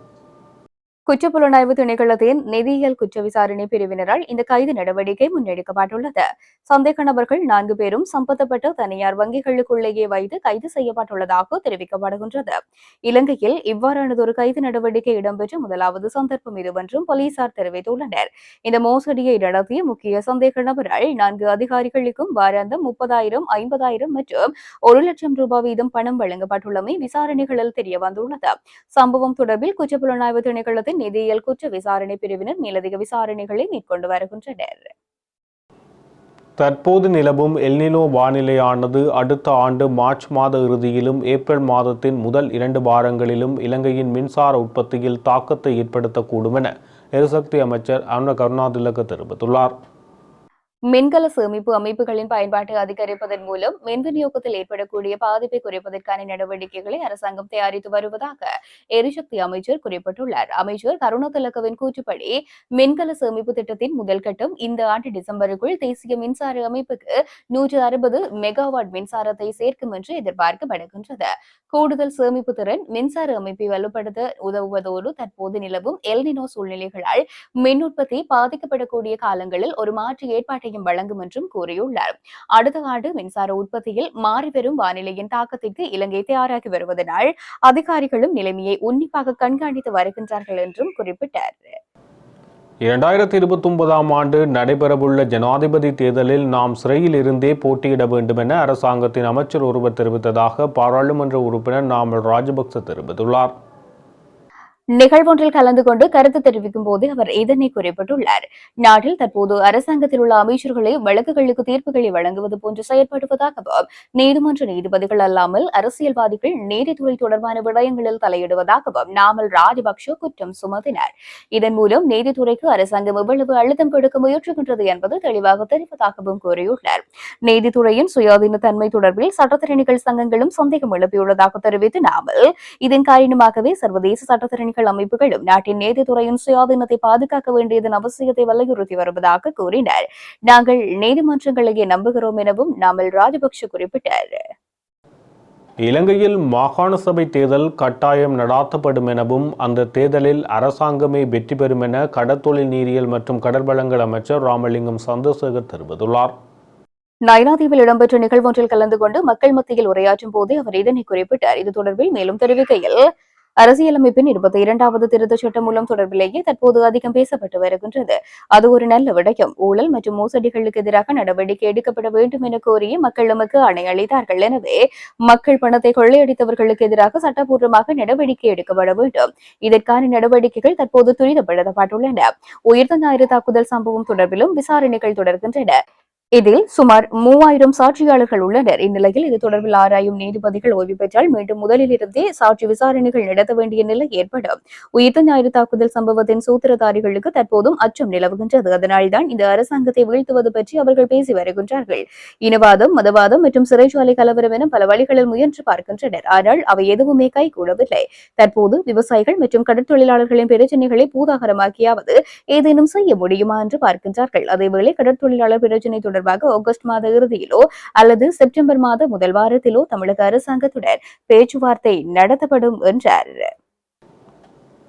குற்றப்புலனாய்வு திணைக்களத்தின் நிதியியல் குற்ற விசாரணை பிரிவினரால் இந்த கைது நடவடிக்கை முன்னெடுக்கப்பட்டுள்ளது. சந்தேக நபர்கள் 4 பேரும் சம்பந்தப்பட்ட தனியார் வங்கிகளுக்குள்ளேயே வைத்து கைது செய்யப்பட்டுள்ளதாக தெரிவிக்கப்படுகின்றது. இலங்கையில் இவ்வாறானதொரு கைது நடவடிக்கை இடம்பெற்ற முதலாவது சந்தர்ப்பம் இதுவென்றும் போலீசார் தெரிவித்துள்ளனர். இந்த மோசடியை நடத்திய முக்கிய சந்தேக நபரால் 4 அதிகாரிகளுக்கும் வாராந்தம் 30,000, 50,000 மற்றும் ₹1,00,000 வீதம் பணம் வழங்கப்பட்டுள்ளமை விசாரணைகளில் தெரியவந்துள்ளது. சம்பவம் தொடர்பில் குற்றப்புலனாய்வு திணைக்களத்தின் நிதியியல் குற்ற விசாரணை பிரிவினர் மேலதிக விசாரணைகளை மேற்கொண்டு வருகின்றனர். தற்போது நிலவும் எல்னினோ வானிலையானது அடுத்த ஆண்டு மார்ச் மாத இறுதியிலும் ஏப்ரல் மாதத்தின் முதல் 2 வாரங்களிலும் இலங்கையின் மின்சார உற்பத்தியில் தாக்கத்தை ஏற்படுத்தக்கூடும் என எரிசக்தி அமைச்சர் அருண கருணாதிலக தெரிவித்துள்ளார். மின்கல சேமிப்பு அமைப்புகளின் பயன்பாட்டை அதிகரிப்பதன் மூலம் மின் விநியோகத்தில் ஏற்படக்கூடிய பாதிப்பை குறைப்பதற்கான நடவடிக்கைகளை அரசாங்கம் தயாரித்து வருவதாக எரிசக்தி அமைச்சர் குறிப்பிட்டுள்ளார். அமைச்சர் கருணாதிலகவின் கூற்றுப்படி மின்கல சேமிப்பு திட்டத்தின் முதல் கட்டம் இந்த ஆண்டு டிசம்பருக்குள் தேசிய மின்சார அமைப்புக்கு 160 மெகாவாட் மின்சாரத்தை சேர்க்கும் என்று எதிர்பார்க்கப்படுகின்றது. கூடுதல் சேமிப்பு திறன் மின்சார அமைப்பை வலுப்படுத்த உதவுவதோடு தற்போது நிலவும் எல்னினோ சூழ்நிலைகளால் மின் உற்பத்தி பாதிக்கப்படக்கூடிய காலங்களில் ஒரு மாற்று ஏற்பாட்டை வழங்கும் என்றும் கூறியுள்ளார். அடுத்த ஆண்டு மின்சார உற்பத்தியில் மாறிவரும் வானிலையின் தாக்கத்திற்கு இலங்கை தயாராகி வருவதனால் அதிகாரிகளும் நிலைமையை உன்னிப்பாக கண்காணித்து வருகின்றார்கள் என்றும் குறிப்பிட்டார். 2029ஆம் ஆண்டு நடைபெறவுள்ள ஜனாதிபதி தேர்தலில் நாம் சிறையில் இருந்தே போட்டியிட வேண்டும் என அரசாங்கத்தின் அமைச்சர் ஒருவர் தெரிவித்ததாக பாராளுமன்ற உறுப்பினர் நாமல் ராஜபக்ச தெரிவித்துள்ளார். நிகழ்வொன்றில் கலந்து கொண்டு கருத்து தெரிவிக்கும் போது அவர் இதனை குறிப்பிட்டுள்ளார். நாட்டில் தற்போது அரசாங்கத்தில் உள்ள அமைச்சர்களை வழக்குகளுக்கு தீர்ப்புகளை வழங்குவது போன்று செயற்படுவதாகவும் நீதிமன்ற நீதிபதிகள் அல்லாமல் அரசியல்வாதிகள் நீதித்துறை தொடர்பான விடயங்களில் தலையிடுவதாகவும் நாமல் ராஜபக்ஷ குற்றம் சுமத்தினார். இதன் மூலம் நீதித்துறைக்கு அரசாங்கம் எவ்வளவு அழுத்தம் கொடுக்க முயற்சிக்கின்றது என்பது தெளிவாக தெரிவதாகவும் கூறியுள்ளார். நீதித்துறையின் சுயாதீன தன்மை தொடர்பில் சட்டத்தரணிகள் சங்கங்களும் சந்தேகம் எழுப்பியுள்ளதாக தெரிவித்த நாமல் இதன் காரணமாகவே சர்வதேச சட்டத்தரணி அமைப்புகளும் நாட்டின் நீதித்துறையின் சுயாதீனத்தை பாதுகாக்க வேண்டியதன் அவசியத்தை வலியுறுத்தி வருவதாக கூறினார். நாங்கள் நீதிமன்றங்களையே நம்புகிறோம் எனவும் நாமல் ராஜபக்ஷ குறிப்பிட்டார். இலங்கையில் மாகாண சபை தேர்தல் கட்டாயம் நடாத்தப்படும் எனவும் அந்த தேர்தலில் அரசாங்கமே வெற்றி பெறும் என கடற்தொழில் நீரியல் மற்றும் கடற்பலங்கள் அமைச்சர் ராமலிங்கம் சந்திரசேகர் தெரிவித்துள்ளார். நயினாதீவில் இடம்பெற்ற நிகழ்வொன்றில் கலந்து கொண்டு மக்கள் மத்தியில் உரையாற்றும் போதே அவர் இதனை குறிப்பிட்டார். இது தொடர்பில் மேலும் தெரிவிக்கையில், அரசியலமைப்பின் 22வது திருத்தச் சட்டம் மூலம் தொடர்பிலேயே தற்போது அதிகம் பேசப்பட்டு வருகின்றது. அது ஒரு நல்ல விடயம். ஊழல் மற்றும் மோசடிகளுக்கு எதிராக நடவடிக்கை எடுக்கப்பட வேண்டும் என கோரி மக்கள் நமக்கு ஆணை அளித்தார்கள். எனவே மக்கள் பணத்தை கொள்ளையடித்தவர்களுக்கு எதிராக சட்டப்பூர்வமாக நடவடிக்கை எடுக்கப்பட வேண்டும். இதற்கான நடவடிக்கைகள் தற்போது துரிதப்படுத்தப்பட்டுள்ளன. உயிர்த்த ஞாயிறு தாக்குதல் சம்பவம் தொடர்பிலும் விசாரணைகள் தொடர்கின்றன. இதில் சுமார் 3000 சாட்சியாளர்கள் உள்ளனர். இந்நிலையில் இது தொடர்பில் ஆராயும் நீதிபதிகள் ஓய்வு பெற்றால் மீண்டும் முதலில் இருந்தே சாட்சி விசாரணைகள் நடத்த வேண்டிய நிலை ஏற்படும். உயிர்த்த ஞாயிறு தாக்குதல் சம்பவத்தின் சூத்திரதாரிகளுக்கு தற்போதும் அச்சம் நிலவுகின்றது. அதனால்தான் இந்த அரசாங்கத்தை வீழ்த்துவது பற்றி அவர்கள் பேசி வருகின்றார்கள். இனவாதம், மதவாதம் மற்றும் சிறைச்சாலை கலவரம் என பல வழிகளில் முயன்று பார்க்கின்றனர். ஆனால் அவை எதுவுமே கைகூடவில்லை. தற்போது விவசாயிகள் மற்றும் கடற்தொழிலாளர்களின் பிரச்சினைகளை பூதாகரமாக்கியாவது ஏதேனும் செய்ய முடியுமா என்று பார்க்கின்றார்கள். அதேவேளை கடற்தொழிலாளர் பிரச்சினை தொடர்பாக ஆகஸ்ட் மாத இறுதியிலோ அல்லது செப்டம்பர் மாத முதல் வாரத்திலோ தமிழக அரசாங்கத்துடன் பேச்சுவார்த்தை நடத்தப்படும் என்றார்.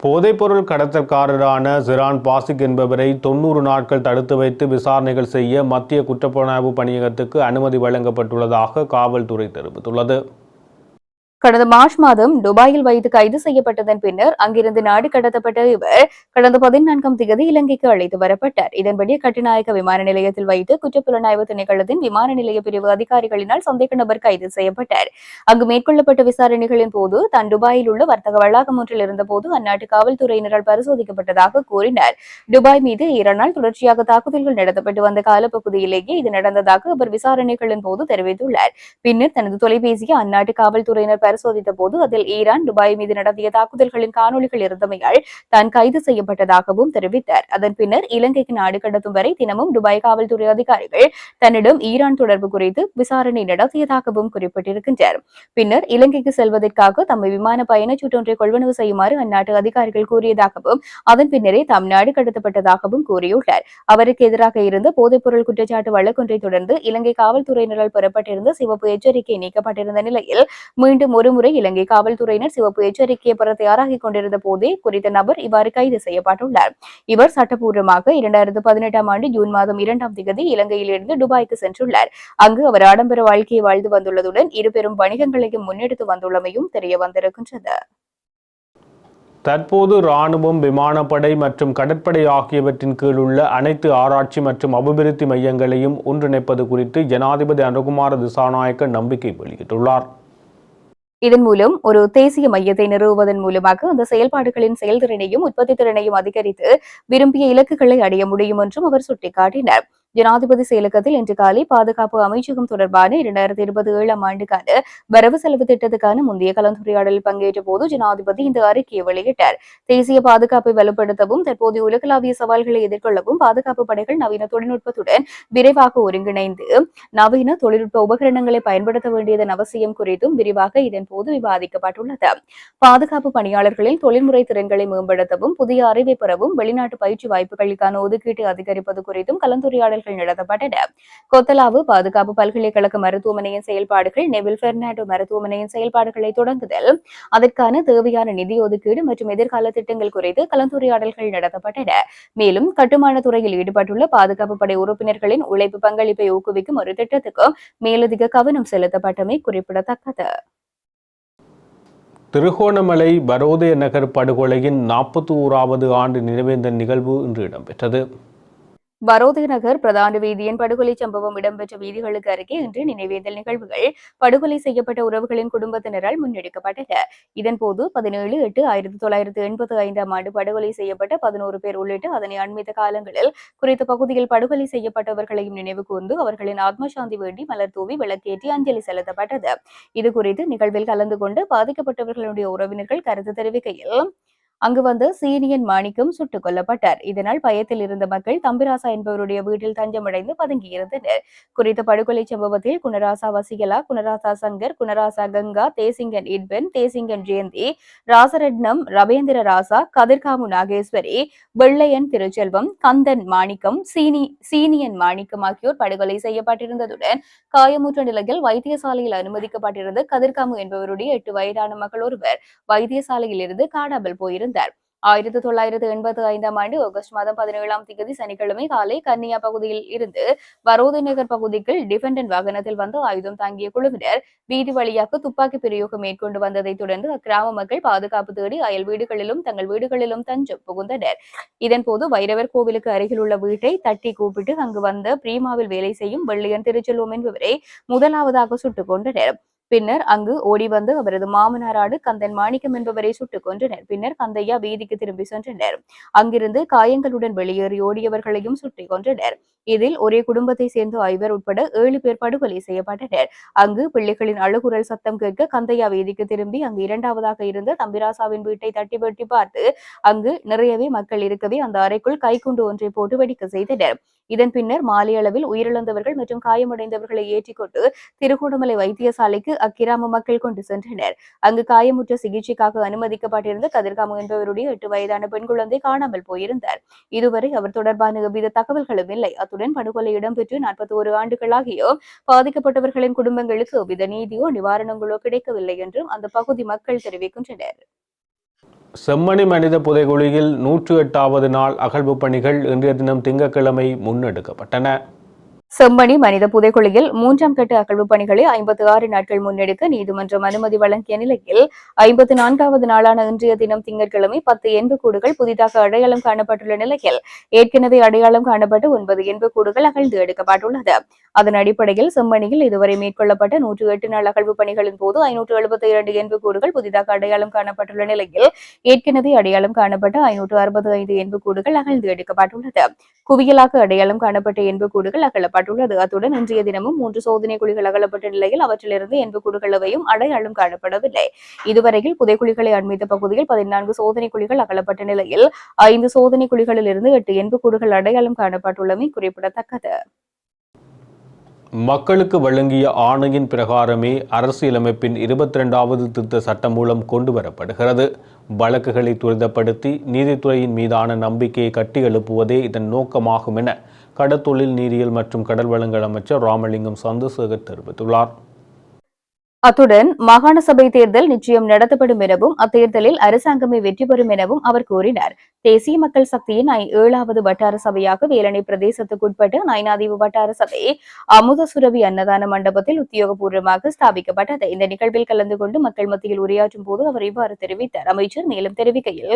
போதைப்பொருள் கடத்தல்காரரான சிரான் பாசிக் என்பவரை 90 நாட்கள் தடுத்து வைத்து விசாரணைகள் செய்ய மத்திய குற்றப்புலனாய்வு பணியகத்துக்கு அனுமதி வழங்கப்பட்டுள்ளதாக காவல்துறை தெரிவித்துள்ளது. கடந்த மார்ச் மாதம் துபாயில் வைத்து கைது செய்யப்பட்டதன் பின்னர் அங்கிருந்து நாடு கடத்தப்பட்ட இவர் கடந்த 14ஆம் தேதி இலங்கைக்கு அழைத்து வரப்பட்டார். இதன்படி கட்டுநாயக்க விமான நிலையத்தில் வைத்து குற்றப்புலனாய்வு திணைக்களத்தின் விமான நிலைய பிரிவு அதிகாரிகளினால் சந்தேக நபர் கைது செய்யப்பட்டார். அங்கு மேற்கொள்ளப்பட்ட விசாரணைகளின் போது தான் துபாயில் உள்ள வர்த்தக வளாகம் ஒன்றில் இருந்தபோது அந்நாட்டு காவல்துறையினரால் பரிசோதிக்கப்பட்டதாக கூறினார். துபாய் மீது ஈரானால் தொடர்ச்சியாக தாக்குதல்கள் நடத்தப்பட்டு வந்த காலப்பகுதியிலேயே இது நடந்ததாக அவர் விசாரணைகளின் போது தெரிவித்துள்ளார். பின்னர் தனது தொலைபேசியை அந்நாட்டு காவல்துறையினர் பரிசோதித்த போது அதில் ஈரான் துபாய் மீது நடத்திய தாக்குதல்களின் காணொலிகள் இருந்தமையால் தான் கைது செய்யப்பட்டதாகவும் தெரிவித்தார். அதன் பின்னர் இலங்கைக்கு நாடு கடத்தும் வரை தினமும் துபாய் காவல்துறை அதிகாரிகள் தன்னிடம் ஈரான் தொடர்பு குறித்து விசாரணை நடத்தியதாகவும் குறிப்பிட்டிருக்கின்றனர். பின்னர் இலங்கைக்கு செல்வதற்காக தம்மை விமான பயணச்சீட்டொன்றை கொள்வனவு செய்யுமாறு அந்நாட்டு அதிகாரிகள் கூறியதாகவும் அதன் பின்னரே தாம் நாடு கடத்தப்பட்டதாகவும் கூறியுள்ளார். அவருக்கு எதிராக இருந்த போதைப்பொருள் குற்றச்சாட்டு வழக்கொன்றை தொடர்ந்து இலங்கை காவல்துறையினரால் பெறப்பட்டிருந்த சிவப்பு எச்சரிக்கை நீக்கப்பட்டிருந்த நிலையில் மீண்டும் ஒருமுறை இலங்கை காவல்துறையினர் சிவப்பு எச்சரிக்கையை பெற தயாராகிக் கொண்டிருந்த போதே குறித்த நபர் இவ்வாறு கைது செய்யப்பட்டுள்ளார். இவர் சட்டப்பூர்வமாக 2018ஆம் ஆண்டு ஜூன் மாதம் 2ஆம் தேதி இலங்கையிலிருந்து துபாய்க்கு சென்றுள்ளார். அங்கு அவர் ஆடம்பர வாழ்க்கையை வாழ்ந்து வந்துள்ளதுடன் இருபெரும் வணிகங்களையும் முன்னெடுத்து வந்துள்ளமையும் தெரிய வந்திருக்கின்றது. தற்போது இராணுவம், விமானப்படை மற்றும் கடற்படை ஆகியவற்றின் கீழ் உள்ள அனைத்து ஆராய்ச்சி மற்றும் அபிவிருத்தி மையங்களையும் ஒன்றிணைப்பது குறித்து ஜனாதிபதி அனுகுமார திசாநாயக்க நம்பிக்கை வெளியிட்டுள்ளார். இதன் மூலம் ஒரு தேசிய மையத்தை நிறுவுவதன் மூலமாக அந்த செயல்பாடுகளின் செயல்திறனையும் உற்பத்தி திறனையும் அதிகரித்து விரும்பிய இலக்குகளை அடைய முடியும் என்றும் அவர் சுட்டிக்காட்டினார். ஜனாதிபதி செயலகத்தில் இன்று காலை பாதுகாப்பு அமைச்சகம் தொடர்பான 2027ஆம் ஆண்டுக்கான வரவு செலவு திட்டத்துக்கான முந்தைய கலந்துரையாடலில் பங்கேற்ற போது ஜனாதிபதி இந்த அறிக்கையை வெளியிட்டார். தேசிய பாதுகாப்பை வலுப்படுத்தவும் தற்போதைய உலகளாவிய சவால்களை எதிர்கொள்ளவும் பாதுகாப்பு படைகள் நவீன தொழில்நுட்பத்துடன் விரைவாக ஒருங்கிணைந்து நவீன தொழில்நுட்ப உபகரணங்களை பயன்படுத்த வேண்டியதன் அவசியம் குறித்தும் விரிவாக இதன்போது விவாதிக்கப்பட்டுள்ளது. பாதுகாப்பு பணியாளர்களின் தொழில்முறை திறன்களை மேம்படுத்தவும் புதிய அறிவை பெறவும் வெளிநாட்டு பயிற்சி வாய்ப்புகளுக்கான ஒதுக்கீட்டை அதிகரிப்பது குறித்தும் கலந்துரையாடல் நடத்தப்பட்டன. கொத்தலாவு பாதுகாப்பு பல்கலைக்கழக மருத்துவமனையின் செயல்பாடுகள், நெவில் பெர்னாண்டோ மருத்துவமனையின் செயல்பாடுகளை தொடங்குதல், அதற்கான தேவையான நிதி ஒதுக்கீடு மற்றும் எதிர்கால திட்டங்கள் குறித்து கலந்துரையாடல்கள் நடத்தப்பட்டன. மேலும் கட்டுமான துறையில் ஈடுபட்டுள்ள பாதுகாப்பு படை உறுப்பினர்களின் உழைப்பு பங்களிப்பை ஊக்குவிக்கும் ஒரு திட்டத்துக்கும் மேலதிக கவனம் செலுத்தப்பட்டமை குறிப்பிடத்தக்கது. திருகோணமலை பரோதய நகர் படுகொலையின் 41வது ஆண்டு நினைவேந்தல் நிகழ்வு இன்று இடம்பெற்றது. பரோதய நகர் பிரதான வீதியின் படுகொலை சம்பவம் இடம்பெற்ற வீதிகளுக்கு அருகே இன்று நினைவேந்தல் நிகழ்வுகள் படுகொலை செய்யப்பட்ட உறவுகளின் குடும்பத்தினரால் முன்னெடுக்கப்பட்டன. இதன்போது 17/8/1985ஆம் ஆண்டு படுகொலை செய்யப்பட்ட 11 பேர் உள்ளிட்ட அதனை அண்மித்த காலங்களில் குறித்த பகுதியில் படுகொலை செய்யப்பட்டவர்களையும் நினைவு கூர்ந்து அவர்களின் ஆத்மசாந்தி வேண்டி மலர் தூவி விளக்கேற்றி அஞ்சலி செலுத்தப்பட்டது. இதுகுறித்து நிகழ்வில் கலந்து கொண்டு பாதிக்கப்பட்டவர்களுடைய உறவினர்கள் கருத்து தெரிவிக்கையில் அங்கு வந்த சீனியன் மாணிக்கம் சுட்டுக் கொல்லப்பட்டார். இதனால் பயத்தில் இருந்த மக்கள் தம்பிராசா என்பவருடைய வீட்டில் தஞ்சமடைந்து பதுங்கியிருந்தனர். குறித்த படுகொலை சம்பவத்தில் குணராசா வசிகலா, குணராசா சங்கர், குணராசா கங்கா, தேசிங்கன் இட்பன், தேசிங்கன் ஜெயந்தி, ராசரட்னம், ரவேந்திர ராசா, கதிர்காமு நாகேஸ்வரி, வெள்ளையன் திருச்செல்வம், கந்தன் மாணிக்கம், சீனியன் மாணிக்கம் ஆகியோர் படுகொலை செய்யப்பட்டிருந்ததுடன் காயமுற்ற நிலையில் வைத்தியசாலையில் அனுமதிக்கப்பட்டிருந்த கதிர்காமு என்பவருடைய 8 வயதான மகள் ஒருவர் வைத்தியசாலையில் இருந்து காணாமல் போயிருந்தார். 1985ஆம் ஆண்டு ஆகஸ்ட் மாதம் 17ஆம் தேதி சனிக்கிழமை காலை கன்னியா பகுதியில் இருந்து பரோதை நகர் பகுதிக்கு டிஃபெண்டன்ட் வாகனத்தில் வந்து ஆயுதம் தாங்கிய குழுவினர் வீதி வழியாக துப்பாக்கி பிரயோகம் மேற்கொண்டு வந்ததை தொடர்ந்து அக்கிராம மக்கள் பாதுகாப்பு தேடி அயல் வீடுகளிலும் தங்கள் வீடுகளிலும் தஞ்சம் புகுந்தனர். இதன்போது வைரவர் கோவிலுக்கு அருகில் உள்ள வீட்டை தட்டி கூப்பிட்டு அங்கு வந்த பிரீமாவில் வேலை செய்யும் வெள்ளையன் திருச்செல்வம் என்பவரை முதலாவதாக சுட்டுக் கொண்டனர். பின்னர் அங்கு ஓடி வந்து அவரது மாமனாராடு கந்தன் மாணிக்கம் என்பவரை சுட்டுக் கொன்றனர். பின்னர் கந்தையா வீதிக்கு திரும்பி சென்றனர். அங்கிருந்து காயங்களுடன் வெளியேறி ஓடியவர்களையும் சுட்டுக் கொன்றனர். இதில் ஒரே குடும்பத்தை சேர்ந்த 5 உட்பட 7 பேர் படுகொலை செய்யப்பட்டனர். அங்கு பிள்ளைகளின் அழுகுரல் சத்தம் கேட்க கந்தையா வீதிக்கு திரும்பி அங்கு இரண்டாவதாக இருந்த தம்பிராசாவின் வீட்டை தட்டி வெட்டி பார்த்து அங்கு நிறையவே மக்கள் இருக்கவே அந்த அறைக்குள் கைக்குண்டு ஒன்றை போட்டு வெடிக்க செய்தனர். இதன் பின்னர் மாலை அளவில் உயிரிழந்தவர்கள் மற்றும் காயமடைந்தவர்களை ஏற்றிக்கொண்டு திருகோணமலை வைத்தியசாலைக்கு அக்கிராம மக்கள் கொண்டு சென்றனர். அங்கு காயமுற்ற சிகிச்சைக்காக அனுமதிக்கப்பட்டிருந்த கதிர்காமு என்பவருடைய 8 வயதான பெண் குழந்தை காணாமல் போயிருந்தார். இதுவரை அவர் தொடர்பான எவ்வித தகவல்களும் இல்லை. அத்துடன் படுகொலை இடம்பெற்று 41 ஆண்டுகளாகியோ பாதிக்கப்பட்டவர்களின் குடும்பங்களுக்கு எவ்வித நீதியோ நிவாரணங்களோ கிடைக்கவில்லை என்றும் அந்த பகுதி மக்கள் தெரிவிக்கின்றனர். செம்மணி மனித புதைகுழியில் 108வது நாள் அகழ்வு பணிகள் இன்றைய தினம் திங்கட்கிழமை முன்னெடுக்கப்பட்டன. செம்மணி மனித புதைகுழியில் 3ஆம் கட்ட அகழ்வு பணிகளை 56 நாட்கள் முன்னெடுக்க நீதிமன்றம் அனுமதி வழங்கிய நிலையில் 54வது நாளான இன்றைய தினம் திங்கட்கிழமை 10 எண்புக்கூடுகள் புதிதாக அடையாளம் காணப்பட்டுள்ள நிலையில் ஏற்கனவே அடையாளம் காணப்பட்ட 9 எண்புக்கூடுகள் அகழ்ந்து எடுக்கப்பட்டுள்ளது. அதன் அடிப்படையில் செம்மணியில் இதுவரை மேற்கொள்ளப்பட்ட 108 நாள் அகழ்வு பணிகளின் போது 572 எண்புக்கூடுகள் புதிதாக அடையாளம் காணப்பட்டுள்ள நிலையில் ஏற்கனவே அடையாளம் காணப்பட்ட 565 எண்புக்கூடுகள் அகழ்ந்து எடுக்கப்பட்டுள்ளது. குவியலாக அடையாளம் காணப்பட்ட எண்புக்கூடுகள் அகழப்பட்டுள்ளது. அத்துடன் இன்றைய தினமும் 3 சோதனை குழிகள் அகலப்பட்ட நிலையில் அவற்றிலிருந்து எண்புக்கூடுகள் எவையும் அடையாளம் காணப்படவில்லை. இதுவரையில் புதைக்குழிகளை அண்மித்த பகுதியில் 14 சோதனை குழிகள் அகலப்பட்ட நிலையில் 5 சோதனை குழிகளில் இருந்து 8 எண்புக்கூடுகள் அடையாளம் காணப்பட்டுள்ளமை குறிப்பிடத்தக்கது. மக்களுக்கு வழங்கிய ஆணையின் பிரகாரமே அரசியலமைப்பின் 22வது திருத்த சட்டம் மூலம் கொண்டுவரப்படுகிறது. வழக்குகளை துரிதப்படுத்தி நீதித்துறையின் மீதான நம்பிக்கையை கட்டியெழுப்புவதே இதன் நோக்கமாகும் என கடற்தொழில் நீரியல் மற்றும் கடல் வளங்கள் அமைச்சர் ராமலிங்கம் சந்திரசேகர் தெரிவித்துள்ளார். அத்துடன் மாகாண சபை தேர்தல் நிச்சயம் நடத்தப்படும் எனவும் அத்தேர்தலில் அரசாங்கமே வெற்றி பெறும் எனவும் அவர் கூறினார். தேசிய மக்கள் சக்தியின் 7வது வட்டார சபையாக வேலணை பிரதேசத்துக்குட்பட்ட நயினாதீவு வட்டார சபை அமுதசுரபி அன்னதான மண்டபத்தில் உத்தியோகபூர்வமாக ஸ்தாபிக்கப்பட்டது. இந்த நிகழ்வில் கலந்து கொண்டு மக்கள் மத்தியில் உரையாற்றும் போது அவர் இவ்வாறு தெரிவித்தார். அமைச்சர் மேலும் தெரிவிக்கையில்,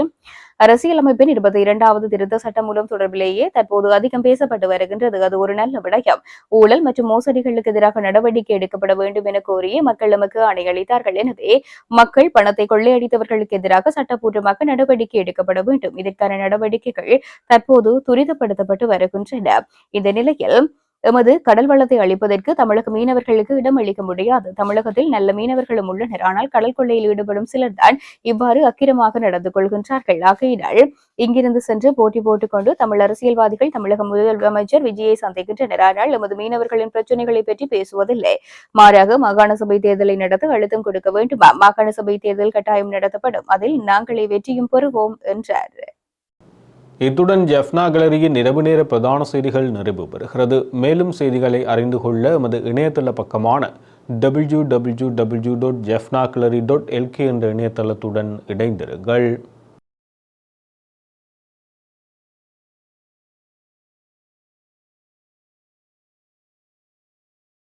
அரசியலமைப்பின் 22வது திருத்த சட்டம் மூலம் தொடர்பிலேயே தற்போது அதிகம் பேசப்பட்டு வருகின்றது. அது ஒரு நல்ல விடயம். ஊழல் மற்றும் மோசடிகளுக்கு எதிராக நடவடிக்கை எடுக்கப்பட வேண்டும் என கோரிய மக்கள் நமக்கு அணையளித்தார்கள். எனவே மக்கள் பணத்தை கொள்ளையடித்தவர்களுக்கு எதிராக சட்டப்பூர்வமாக நடவடிக்கை எடுக்கப்பட வேண்டும். இதற்கான நடவடிக்கைகள் தற்போது துரிதப்படுத்தப்பட்டு வருகின்றன. இந்த நிலையில் எமது கடல் வளத்தை அளிப்பதற்கு தமிழக மீனவர்களுக்கு இடம் அளிக்க முடியாது. தமிழகத்தில் நல்ல மீனவர்களும் உள்ளனர். ஆனால் கடல் கொள்ளையில் ஈடுபடும் சிலர் தான் இவ்வாறு அக்கிரமாக நடந்து கொள்கின்றார்கள். ஆகையினால் இங்கிருந்து சென்று போட்டி போட்டுக் கொண்டு தமிழ் அரசியல்வாதிகள் தமிழக முதலமைச்சர் விஜயை சந்திக்கின்றனர். ஆனால் எமது மீனவர்களின் பிரச்சனைகளை பற்றி பேசுவதில்லை. மாறாக மாகாண சபை தேர்தலை நடத்த அழுத்தம் கொடுக்க வேண்டுமா? மாகாண சபை தேர்தல் கட்டாயம் நடத்தப்படும். அதில் நாங்களே வெற்றியும் பெறுவோம் என்றார். இத்துடன் ஜெஃப்னா கேலரியின் இரவு நேர பிரதான செய்திகள் நிறைவு பெறுகிறது. மேலும் செய்திகளை அறிந்து கொள்ள எமது இணையதள பக்கமான www.jeffnagallery.lk என்ற இணையதளத்துடன் இணைந்திருங்கள்.